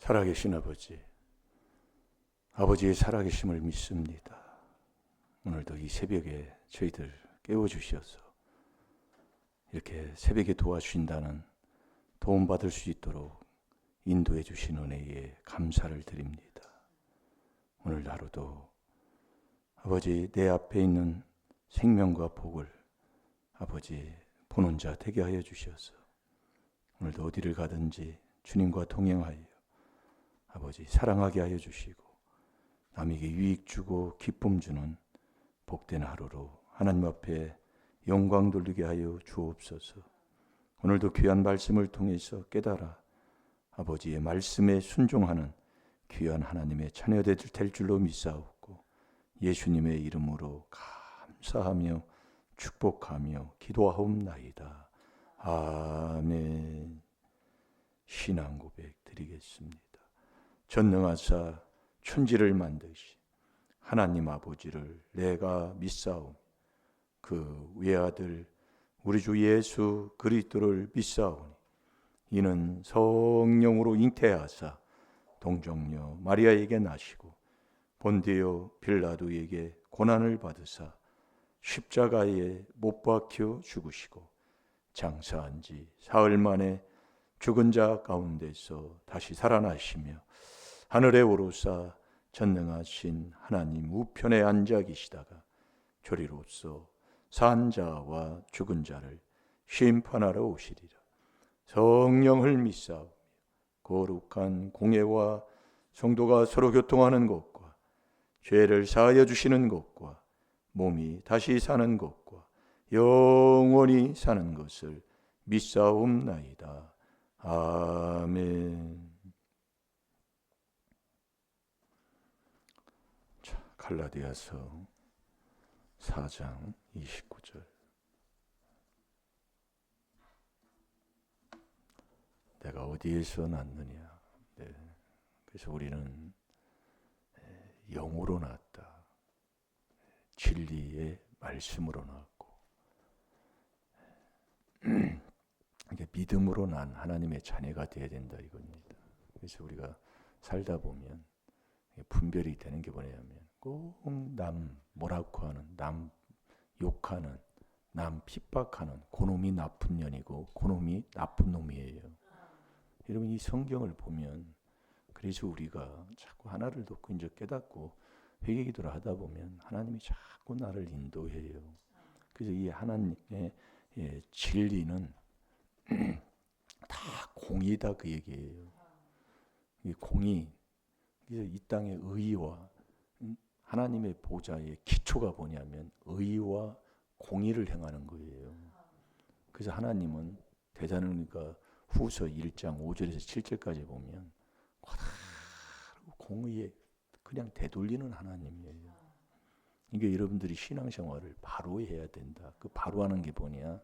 살아계신 아버지, 아버지의 살아계심을 믿습니다. 오늘도 이 새벽에 저희들 깨워주셔서 이렇게 새벽에 도와주신다는 도움받을 수 있도록 인도해 주신 은혜에 감사를 드립니다. 오늘 하루도 아버지 내 앞에 있는 생명과 복을 아버지 보는 자 되게 하여 주셔서 오늘도 어디를 가든지 주님과 동행하여 아버지 사랑하게 하여 주시고 남에게 유익 주고 기쁨 주는 복된 하루로 하나님 앞에 영광 돌리게 하여 주옵소서. 오늘도 귀한 말씀을 통해서 깨달아 아버지의 말씀에 순종하는 귀한 하나님의 자녀들 될 줄로 믿사옵고 예수님의 이름으로 감사하며 축복하며 기도하옵나이다. 아멘. 신앙 고백 드리겠습니다. 전능하사 천지를 만드신 하나님 아버지를 내가 믿사오며 그 외아들 우리 주 예수 그리스도를 믿사오니 이는 성령으로 잉태하사 동정녀 마리아에게 나시고 본디오 빌라도에게 고난을 받으사 십자가에 못 박혀 죽으시고 장사한 지 사흘 만에 죽은 자 가운데서 다시 살아나시며 하늘에 오르사 전능하신 하나님 우편에 앉아 계시다가 저리로서 산 자와 죽은 자를 심판하러 오시리라. 성령을 믿사오며 거룩한 공예와 성도가 서로 교통하는 것과 죄를 사하여 주시는 것과 몸이 다시 사는 것과 영원히 사는 것을 믿사옵나이다. 아멘. 자, 갈라디아서 4장 29절. 내가 어디에서 났느냐. 네. 그래서 우리는 영으로 났다. 진리의 말씀으로 났고 이게 믿음으로 난 하나님의 자녀가 되어야 된다 이겁니다. 그래서 우리가 살다 보면 분별이 되는 게 뭐냐면 꼭 남 뭐라고 하는, 남 욕하는, 남 핍박하는 그놈이 나쁜 년이고 그놈이 나쁜 놈이에요. 여러분 이 성경을 보면 그래서 우리가 자꾸 하나를 듣고 이제 깨닫고 회개기도를 하다 보면 하나님이 자꾸 나를 인도해요. 그래서 이 하나님의 진리는 다 공이다 그 얘기예요. 이 공이 이 땅의 의와 하나님의 보좌의 기초가 뭐냐면 의와 공의를 행하는 거예요. 그래서 하나님은 대사로니가 후서 1장 5절에서 7절까지 보면 공의에 그냥 되돌리는 하나님이에요. 이게 여러분들이 신앙생활을 바로 해야 된다. 그 바로 하는 게 뭐냐?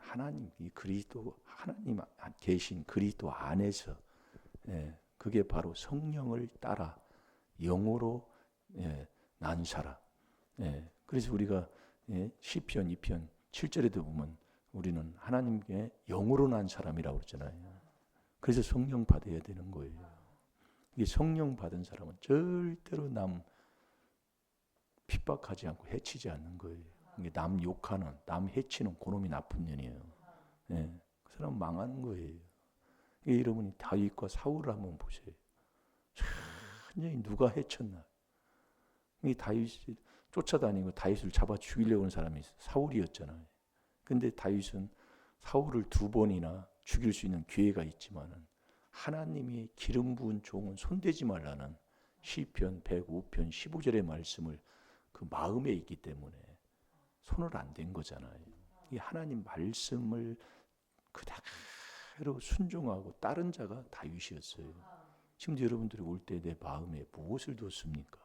하나님, 이 그리스도 하나님 계신 그리스도 안에서 그게 바로 성령을 따라 영으로 난 사람. 그래서 우리가 시편 2편 7절에도 보면 우리는 하나님께 영으로 난 사람이라고 그러잖아요. 그래서 성령 받아야 되는 거예요. 이 성령 받은 사람은 절대로 남 핍박하지 않고 해치지 않는 거예요. 남 욕하는, 남 해치는 그놈이 나쁜 년이에요. 그 사람 망하는 거예요. 여러분이 다윗과 사울을 한번 보세요. 완전히 누가 해쳤나? 이 다윗이 쫓아다니고 다윗을 잡아 죽이려고 하는 사람이 사울이었잖아요. 근데 다윗은 사울을 2번이나 죽일 수 있는 기회가 있지만은 하나님이 기름 부은 종은 손대지 말라는 시편 105편 15절의 말씀을 그 마음에 있기 때문에 손을 안 댄 거잖아요. 이 하나님 말씀을 그대로 순종하고 따른 자가 다윗이었어요. 지금도 여러분들이 올 때 내 마음에 무엇을 뒀습니까?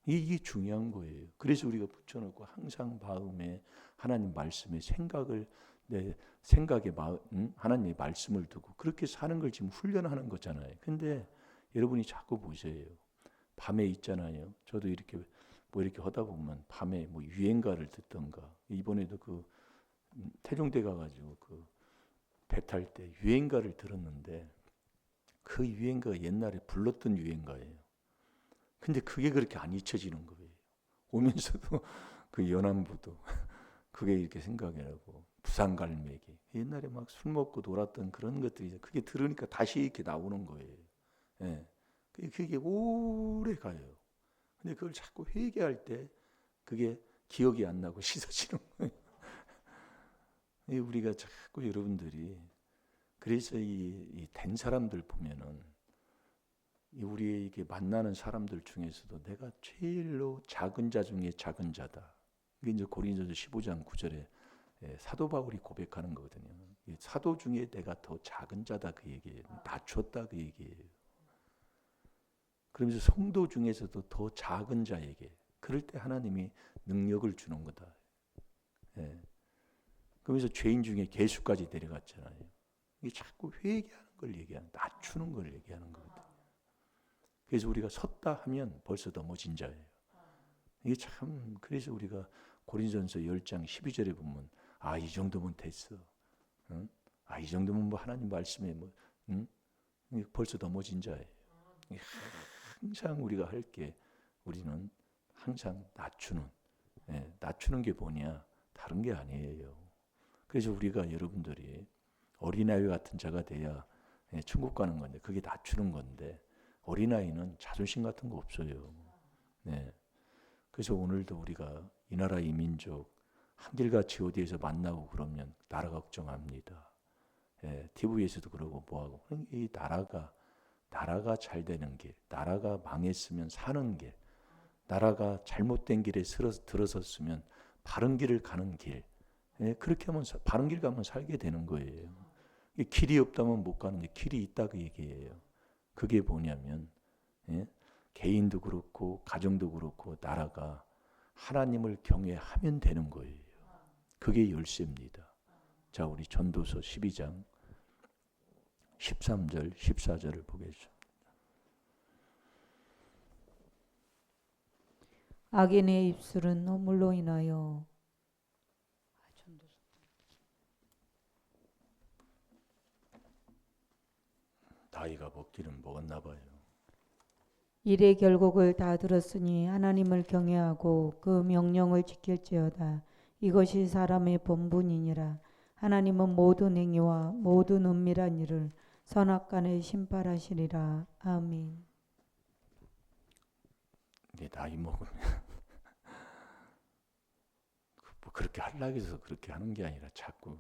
이게 중요한 거예요. 그래서 우리가 붙여놓고 항상 마음에 하나님 말씀의 생각을 내 생각에 하나님의 말씀을 두고 그렇게 사는 걸 지금 훈련하는 거잖아요. 근데 여러분이 자꾸 보세요. 밤에 있잖아요. 저도 이렇게 이렇게 하다 보면 밤에 유행가를 듣던가 이번에도 그 태종대 가가지고 그 배 탈 때 유행가를 들었는데 그 유행가가 옛날에 불렀던 유행가예요. 근데 그게 그렇게 안 잊혀지는 거예요. 오면서도 그 연안부도 그게 이렇게 생각이 나고 부산갈매기 옛날에 막 술 먹고 놀았던 그런 것들이 그게 들으니까 다시 이렇게 나오는 거예요. 예. 그게 오래 가요. 근데 그걸 자꾸 회개할 때 그게 기억이 안 나고 씻어지는 거예요. 우리가 자꾸 여러분들이 그래서 이 된 사람들 보면은 우리에게 만나는 사람들 중에서도 내가 제일로 작은 자 중에 작은 자다. 이게 이제 고린도전서 15장 9절에 사도 바울이 고백하는 거거든요. 사도 중에 내가 더 작은 자다 그 얘기예요. 낮췄다 그 얘기예요. 그러면서 성도 중에서도 더 작은 자에게 그럴 때 하나님이 능력을 주는 거다. 예. 그러면서 죄인 중에 개수까지 내려갔잖아요. 이게 자꾸 회개하는 걸 얘기하는, 낮추는 걸 얘기하는 거거든요. 그래서 우리가 섰다 하면 벌써 넘어진 자예요. 이게 참 그래서 우리가 고린도전서 10장 12절에 보면 이 정도면 됐어. 응? 이 정도면 뭐 하나님 말씀에 뭐 응? 벌써 넘어진 자예요. 항상 우리가 할 게 우리는 항상 낮추는 낮추는 게 뭐냐 다른 게 아니에요. 그래서 우리가 여러분들이 어린아이 같은 자가 돼야 천국 가는 건데 그게 낮추는 건데 어린아이는 자존심 같은 거 없어요. 네. 그래서 오늘도 우리가 이 나라 이 민족 한결같이 어디에서 만나고 그러면 나라 걱정합니다. TV에서도 그러고 뭐하고 이 나라가 잘 되는 길, 나라가 망했으면 사는 길, 나라가 잘못된 길에 들어섰으면 바른 길을 가는 길. 그렇게 하면 바른 길 가면 살게 되는 거예요. 길이 없다면 못 가는 게 길이 있다 그 얘기예요. 그게 뭐냐면 개인도 그렇고 가정도 그렇고 나라가 하나님을 경외하면 되는 거예요. 그게 열쇠입니다. 자, 우리 전도서 12장 13절 14절을 보겠습니다. 악인의 입술은 허물로 인하여 나이가 먹기는 먹었나 봐요. 일의 결국을 다 들었으니 하나님을 경외하고 그 명령을 지킬지어다. 이것이 사람의 본분이니라. 하나님은 모든 행위와 모든 은밀한 일을 선악간에 심판하시리라. 아멘. 나이 먹으면 뭐 그렇게 하려고 해서 그렇게 하는 게 아니라 자꾸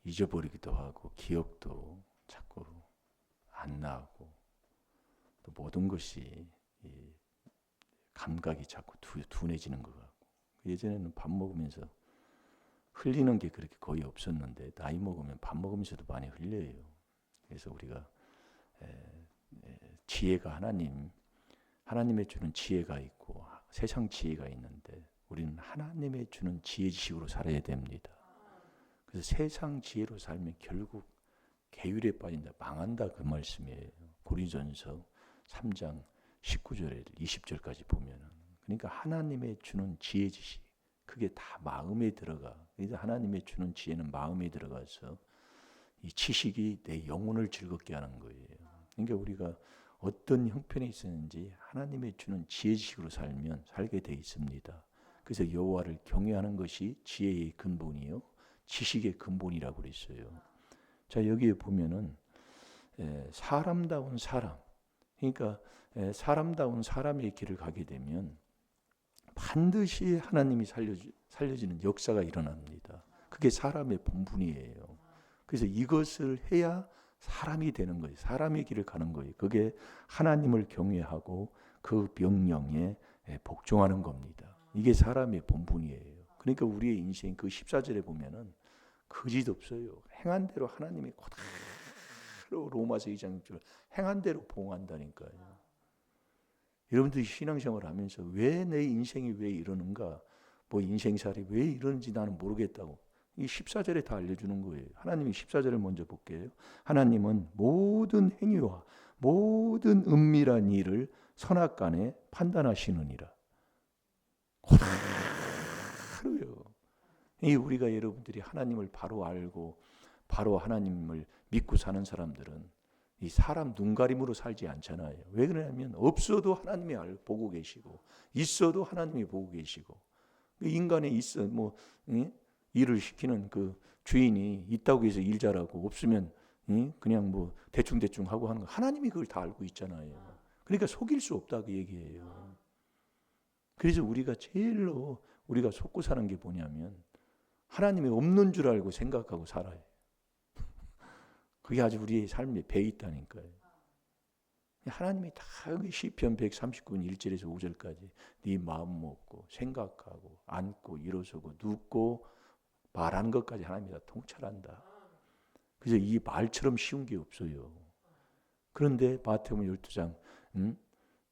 잊어버리기도 하고 기억도 자꾸 안 나고 또 모든 것이 감각이 자꾸 둔해지는 것 같고 예전에는 밥 먹으면서 흘리는 게 그렇게 거의 없었는데 나이 먹으면 밥 먹으면서도 많이 흘려요. 그래서 우리가 지혜가 하나님의 주는 지혜가 있고 세상 지혜가 있는데 우리는 하나님의 주는 지혜 지식으로 살아야 됩니다. 그래서 세상 지혜로 살면 결국 계율에 빠진다, 망한다 그 말씀이에요. 고린도전서 3장 19절에 20절까지 보면은 그러니까 하나님의 주는 지혜 지식 그게 다 마음에 들어가. 그래서 하나님의 주는 지혜는 마음에 들어가서 이 지식이 내 영혼을 즐겁게 하는 거예요. 그러니까 우리가 어떤 형편에 있었는지 하나님의 주는 지혜 지식으로 살게 돼 있습니다. 그래서 여호와를 경외하는 것이 지혜의 근본이요 지식의 근본이라고 그랬어요. 자, 여기에 보면은 사람다운 사람, 그러니까 사람다운 사람의 길을 가게 되면 반드시 하나님이 살려지는 역사가 일어납니다. 그게 사람의 본분이에요. 그래서 이것을 해야 사람이 되는 거예요. 사람의 길을 가는 거예요. 그게 하나님을 경외하고 그 명령에 복종하는 겁니다. 이게 사람의 본분이에요. 그러니까 우리의 인생 그 14절에 보면은 거짓 없어요. 행한 대로 하나님이 그대로 로마서 2장 6절 행한 대로 보응한다니까요. 여러분들이 신앙생활을 하면서 왜 내 인생이 왜 이러는가, 뭐 인생살이 왜 이러는지 나는 모르겠다고 이 14절에 다 알려주는 거예요. 하나님이 14절을 먼저 볼게요. 하나님은 모든 행위와 모든 은밀한 일을 선악간에 판단하시느니라. 그래요. 이 우리가 여러분들이 하나님을 바로 알고 바로 하나님을 믿고 사는 사람들은 이 사람 눈가림으로 살지 않잖아요. 왜 그러냐면 없어도 하나님이 보고 계시고 있어도 하나님이 보고 계시고 인간에 있어 뭐 일을 시키는 그 주인이 있다고 해서 일 잘하고 없으면 그냥 뭐 대충 하고 하는 거 하나님이 그걸 다 알고 있잖아요. 그러니까 속일 수 없다 그 얘기예요. 그래서 우리가 제일로 우리가 속고 사는 게 뭐냐면 하나님이 없는 줄 알고 생각하고 살아요. 그게 아주 우리의 삶에 배 있다니까요. 하나님이 다 시편 139편 1절에서 5절까지 네 마음 먹고 생각하고 앉고 일어서고 눕고 말하는 것까지 하나님이 다 통찰한다. 그래서 이 말처럼 쉬운 게 없어요. 그런데 마태복음 12장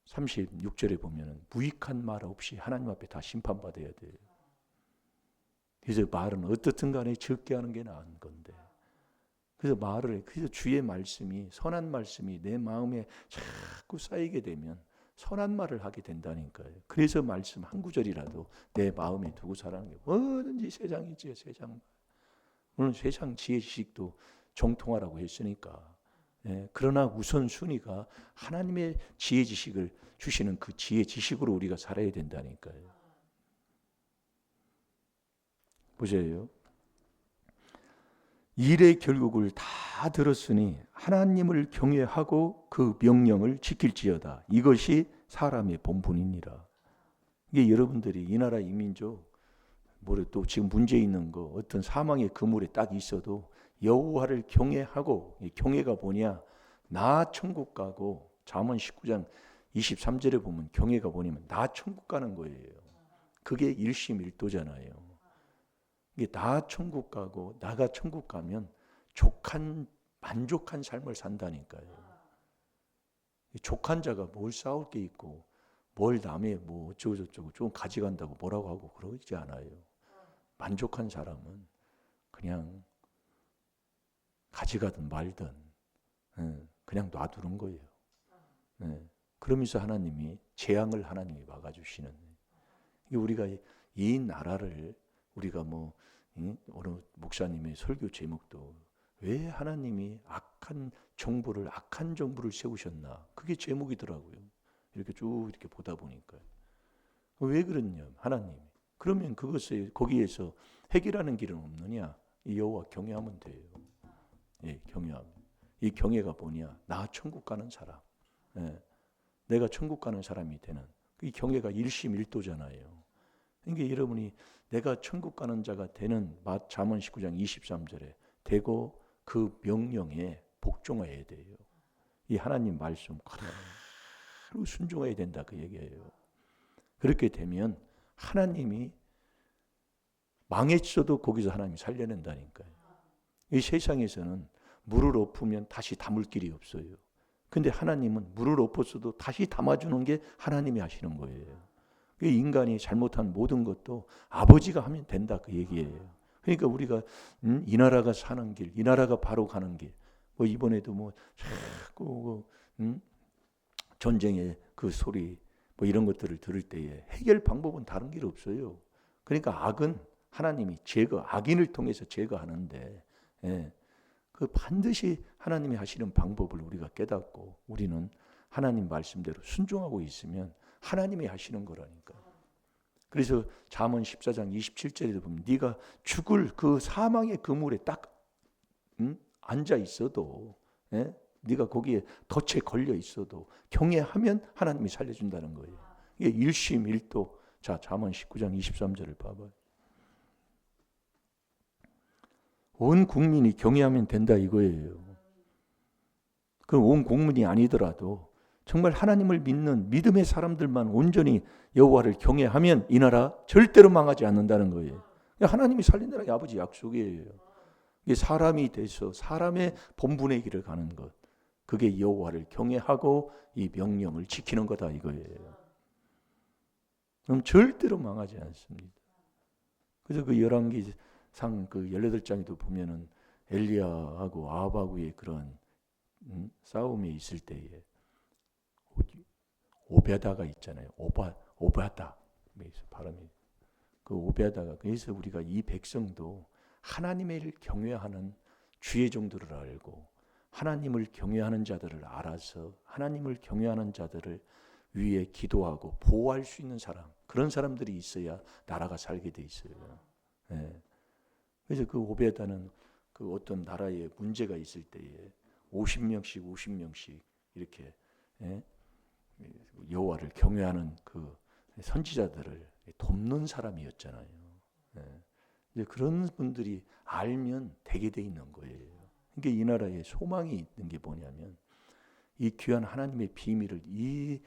36절에 보면 무익한 말 없이 하나님 앞에 다 심판받아야 돼요. 그래서 말은 어떻든 간에 적게 하는 게 나은 건데 그래서 주의 말씀이 선한 말씀이 내 마음에 자꾸 쌓이게 되면 선한 말을 하게 된다니까요. 그래서 말씀 한 구절이라도 내 마음에 두고 살아는 게 뭐든지 세상이지 세상. 오늘 세상 지혜 지식도 정통하라고 했으니까. 그러나 우선순위가 하나님의 지혜 지식을 주시는 그 지혜 지식으로 우리가 살아야 된다니까요. 보세요. 일의 결국을 다 들었으니 하나님을 경외하고 그 명령을 지킬지어다. 이것이 사람의 본분이니라. 이게 여러분들이 이 나라 이민족 또 지금 문제 있는 거 어떤 사망의 그물에 딱 있어도 여호와를 경외하고 경외가 뭐냐? 나 천국 가고 잠언 19장 23절에 보면 경외가 뭐냐면 나 천국 가는 거예요. 그게 일심일도잖아요. 이게 나 천국 가고 나가 천국 가면 만족한 삶을 산다니까요. 족한 자가 뭘 쌓을 게 있고 뭘 남의 뭐 어쩌고저쩌고 좀 가져간다고 뭐라고 하고 그러지 않아요. 만족한 사람은 그냥 가져가든 말든 그냥 놔두는 거예요. 그러면서 하나님이 재앙을 하나님이 막아주시는. 우리가 이 나라를 우리가 어느 목사님의 설교 제목도 왜 하나님이 악한 정부를 세우셨나 그게 제목이더라고요. 이렇게 쭉 이렇게 보다 보니까 왜 그러냐 하나님. 그러면 거기에서 해결하는 길은 없느냐? 이 여호와 경외하면 돼요. 경외하면. 이 경외가 뭐냐? 나 천국 가는 사람. 내가 천국 가는 사람이 되는 이 경외가 일심일도잖아요. 그러니까 여러분이 내가 천국 가는 자가 되는 잠언 19장 23절에 되고 그 명령에 복종해야 돼요. 이 하나님 말씀 그대로 순종해야 된다 그 얘기예요. 그렇게 되면 하나님이 망했어도 거기서 하나님이 살려낸다니까요. 이 세상에서는 물을 엎으면 다시 담을 길이 없어요. 근데 하나님은 물을 엎었어도 다시 담아주는 게 하나님이 하시는 거예요. 인간이 잘못한 모든 것도 아버지가 하면 된다 그 얘기예요. 그러니까 우리가 이 나라가 사는 길, 이 나라가 바로 가는 길. 이번에도 자꾸 전쟁의 그 소리 이런 것들을 들을 때에 해결 방법은 다른 길 없어요. 그러니까 악은 하나님이 악인을 통해서 제거하는데 그 반드시 하나님이 하시는 방법을 우리가 깨닫고 우리는 하나님 말씀대로 순종하고 있으면 하나님이 하시는 거라니까. 그래서 잠언 14장 27절에도 보면 네가 죽을 그 사망의 그물에 딱 앉아 있어도 네가 거기에 덫에 걸려 있어도 경외하면 하나님이 살려준다는 거예요. 이게 일심일도. 자, 잠언 19장 23절을 봐봐요. 온 국민이 경외하면 된다 이거예요. 그럼 온 국민이 아니더라도 정말 하나님을 믿는 믿음의 사람들만 온전히 여호와를 경외하면 이 나라 절대로 망하지 않는다는 거예요. 하나님이 살린다는 게 아버지 약속이에요. 이게 사람이 돼서 사람의 본분의 길을 가는 것. 그게 여호와를 경외하고 이 명령을 지키는 거다 이거예요. 그럼 절대로 망하지 않습니다. 그래서 그 열왕기상 그 18장에도 보면은 엘리야하고 아합하고의 그런 싸움이 있을 때에 오베다가 있잖아요. 오바다 발음이 그 오베다가. 그래서 우리가 이 백성도 하나님의 경외하는 주의 정도를 알고 하나님을 경외하는 자들을 알아서 하나님을 경외하는 자들을 위해 기도하고 보호할 수 있는 사람, 그런 사람들이 있어야 나라가 살게 돼 있어요. 예. 그래서 그 오베다는 그 어떤 나라에 문제가 있을 때에 50명씩 이렇게 여호와를 경외하는 그 선지자들을 돕는 사람이었잖아요. 이제 그런 분들이 알면 되게 돼 있는 거예요. 그러니까 이 나라에 소망이 있는 게 뭐냐면 이 귀한 하나님의 비밀을 이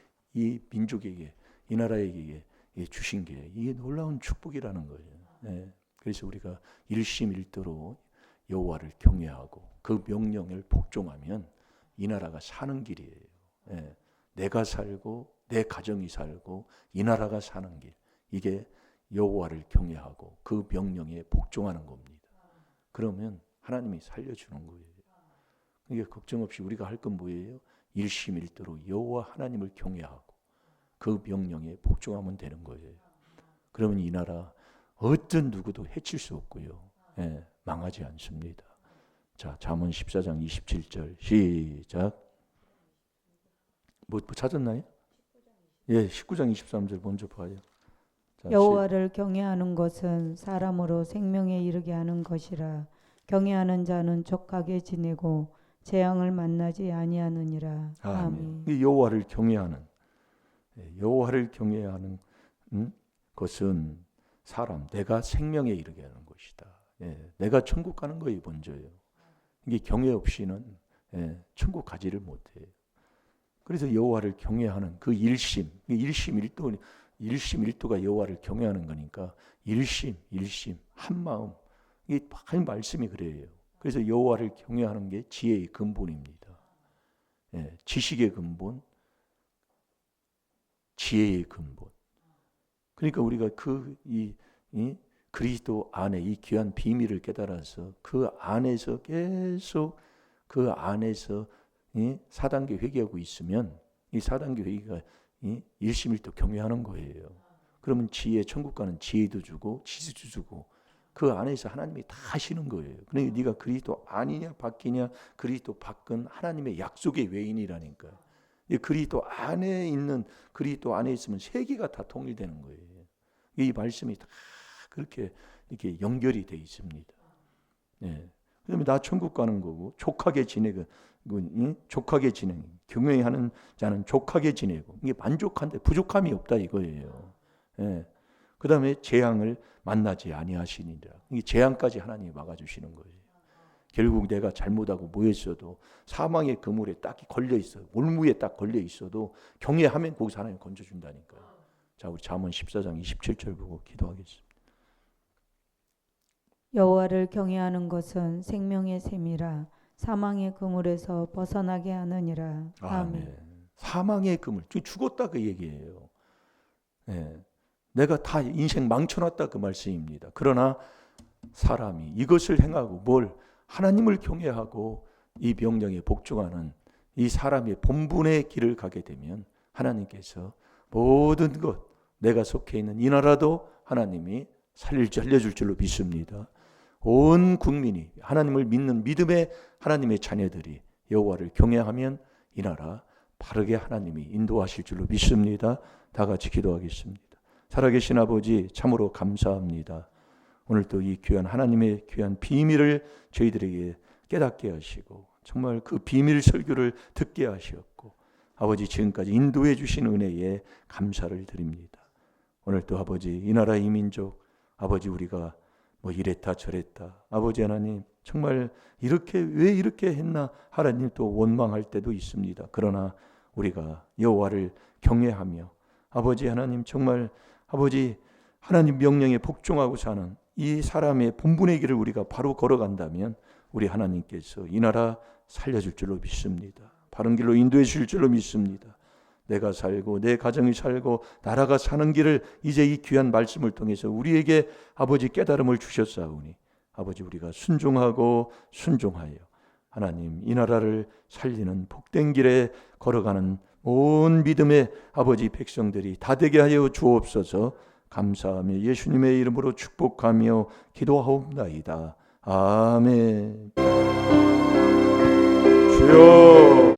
민족에게, 이 나라에게 주신 게 이게 놀라운 축복이라는 거예요. 그래서 우리가 일심일도로 여호와를 경외하고 그 명령을 복종하면 이 나라가 사는 길이에요. 내가 살고 내 가정이 살고 이 나라가 사는 길, 이게 여호와를 경외하고 그 명령에 복종하는 겁니다. 그러면 하나님이 살려주는 거예요. 그러니까 걱정 없이 우리가 할 건 뭐예요? 일심일도로 여호와 하나님을 경외하고 그 명령에 복종하면 되는 거예요. 그러면 이 나라 어떤 누구도 해칠 수 없고요. 망하지 않습니다. 자, 잠언 14장 27절 시작. 뭐 찾았나요? 예, 19장 23절 먼저 봐요. 자, 여호와를 경외하는 것은 사람으로 생명에 이르게 하는 것이라. 경외하는 자는 족하게 지내고 재앙을 만나지 아니하느니라. 아멘. 여호와를 경외하는 것은 사람, 내가 생명에 이르게 하는 것이다. 내가 천국 가는 것이 먼저예요. 이게 경외 없이는 천국 가지를 못해요. 그래서 여호와를 경외하는 그 일심일도가 여호와를 경외하는 거니까 일심 한 마음, 이게 한 말씀이 그래요. 그래서 여호와를 경외하는 게 지혜의 근본입니다. 지식의 근본, 지혜의 근본. 그러니까 우리가 그리스도 안에 이 귀한 비밀을 깨달아서 그 안에서 계속 그 안에서 4단계 회개하고 있으면 이 4단계 회개가 일심일도 경외하는 거예요. 그러면 천국 가는 지혜도 주고 지식도 주고 그 안에서 하나님이 다 하시는 거예요. 그러니까 네가 그리스도 아니냐 밖이냐, 그리스도 밖은 하나님의 약속의 외인이라니까요. 그리스도 안에 있으면 세계가 다 통일되는 거예요. 이 말씀이 다 그렇게 이렇게 연결이 돼 있습니다. 그러면 나 천국 가는 거고 족하게 지내고 경외하는 자는 족하게 지내고 이게 만족한데 부족함이 없다 이거예요. 그 다음에 재앙을 만나지 아니하시니라. 이게 재앙까지 하나님이 막아주시는 거예요. 결국 내가 잘못하고 뭐했어도 사망의 그물에 딱 걸려 있어, 올무에 딱 걸려 있어도 경외하면 거기서 하나님 건져준다니까요. 자, 우리 잠언 14장 27절 보고 기도하겠습니다. 여호와를 경외하는 것은 생명의 셈이라. 사망의 그물에서 벗어나게 하느니라. 아멘. 사망의 그물, 죽었다 그 얘기예요. 내가 다 인생 망쳐놨다 그 말씀입니다. 그러나 사람이 이것을 행하고 하나님을 경외하고 이 명령에 복종하는 이 사람의 본분의 길을 가게 되면 하나님께서 모든 것, 내가 속해 있는 이 나라도 하나님이 살려줄 줄로 믿습니다. 온 국민이 하나님을 믿는 믿음의 하나님의 자녀들이 여호와를 경외하면 이 나라 바르게 하나님이 인도하실 줄로 믿습니다. 다 같이 기도하겠습니다. 살아계신 아버지, 참으로 감사합니다. 오늘 또 이 귀한 하나님의 귀한 비밀을 저희들에게 깨닫게 하시고 정말 그 비밀 설교를 듣게 하셨고 아버지 지금까지 인도해 주신 은혜에 감사를 드립니다. 오늘 또 아버지 이 나라 이 민족 아버지 우리가 이랬다 저랬다 아버지 하나님 정말 왜 이렇게 했나 하나님 또 원망할 때도 있습니다. 그러나 우리가 여호와를 경외하며 아버지 하나님 정말 아버지 하나님 명령에 복종하고 사는 이 사람의 본분의 길을 우리가 바로 걸어간다면 우리 하나님께서 이 나라 살려줄 줄로 믿습니다. 바른 길로 인도해 주실 줄로 믿습니다. 내가 살고 내 가정이 살고 나라가 사는 길을 이제 이 귀한 말씀을 통해서 우리에게 아버지 깨달음을 주셨사오니 아버지 우리가 순종하여 하나님 이 나라를 살리는 복된 길에 걸어가는 온 믿음의 아버지 백성들이 다 되게 하여 주옵소서. 감사하며 예수님의 이름으로 축복하며 기도하옵나이다. 아멘.